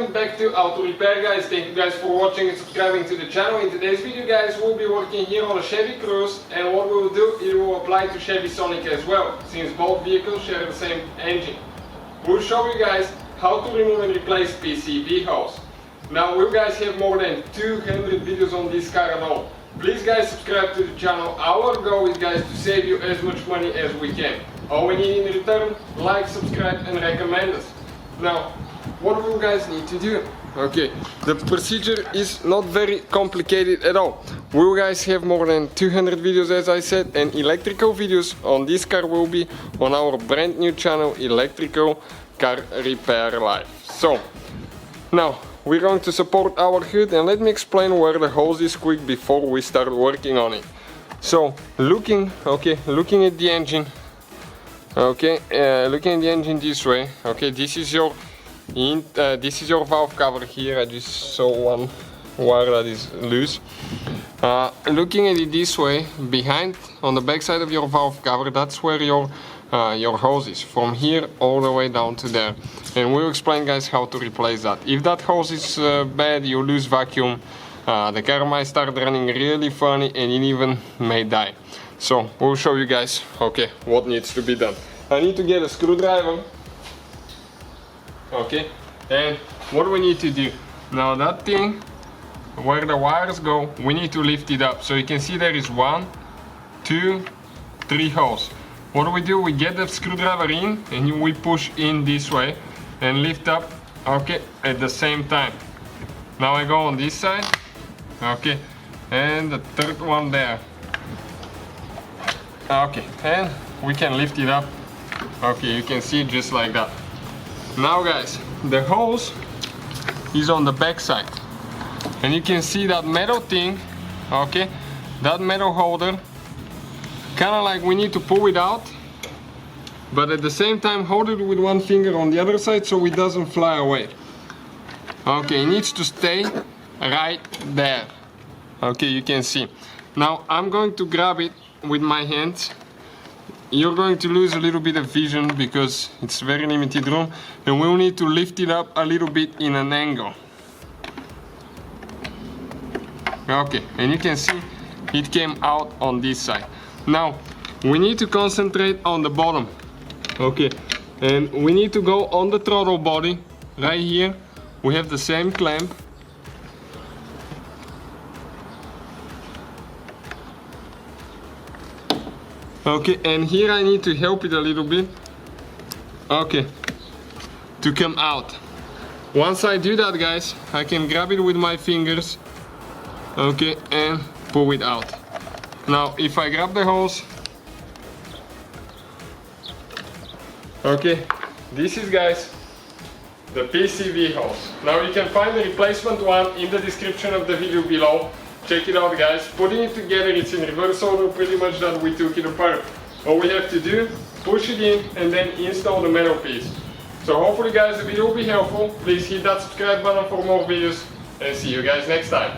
welcome back to Auto Repair, guys. Thank you guys for watching and subscribing to the channel. In today's video, guys, we'll be working here on a Chevy Cruze, and what we will do, it will apply to Chevy Sonic as well, since both vehicles share the same engine. We'll show you guys how to remove and replace PCV hose. Now, we guys have more than 200 videos on this car alone. Please guys subscribe to the channel. Our goal is, guys, to save you as much money as we can. All we need in return, like, subscribe and recommend us. Now, what do you guys need to do? Okay, the procedure is not very complicated at all. We guys have more than 200 videos, as I said, and electrical videos on this car will be on our brand new channel, Electrical Car Repair Live. So, now we're going to support our hood, and let me explain where the hose is quick before we start working on it. So, looking at the engine. Okay, looking at the engine this way. Okay, this is your valve cover here. I just saw one wire that is loose. Looking at it this way, behind on the back side of your valve cover, that's where your hose is, from here all the way down to there. And we'll explain, guys, how to replace that. If that hose is bad, you lose vacuum, the car might start running really funny, and it even may die. So we'll show you guys, okay, what needs to be done. I need to get a screwdriver. Okay, and what do we need to do? Now that thing, where the wires go, we need to lift it up. So you can see there is 1, 2, 3 holes. What do? We get the screwdriver in, and we push in this way and lift up, okay, at the same time. Now I go on this side, okay, and the third one there. Okay, and we can lift it up. Okay, you can see just like that. Now, guys, the hose is on the back side, and you can see that metal thing, okay, that metal holder, kind of like we need to pull it out, but at the same time hold it with one finger on the other side so it doesn't fly away. Okay, it needs to stay right there. Okay, you can see. Now I'm going to grab it with my hands. You're going to lose a little bit of vision because it's very limited room, and we'll need to lift it up a little bit in an angle. Okay, and you can see it came out on this side. Now we need to concentrate on the bottom. Okay, and we need to go on the throttle body right here. We have the same clamp. Okay, and here I need to help it a little bit, okay, to come out. Once I do that, guys, I can grab it with my fingers, okay, and pull it out. Now if I grab the hose, okay, this is, guys, the PCV hose. Now you can find the replacement one in the description of the video below. Check it out, guys. Putting it together, it's in reverse order pretty much that we took it apart. All we have to do, push it in and then install the metal piece. So hopefully, guys, the video will be helpful. Please hit that subscribe button for more videos, and see you guys next time.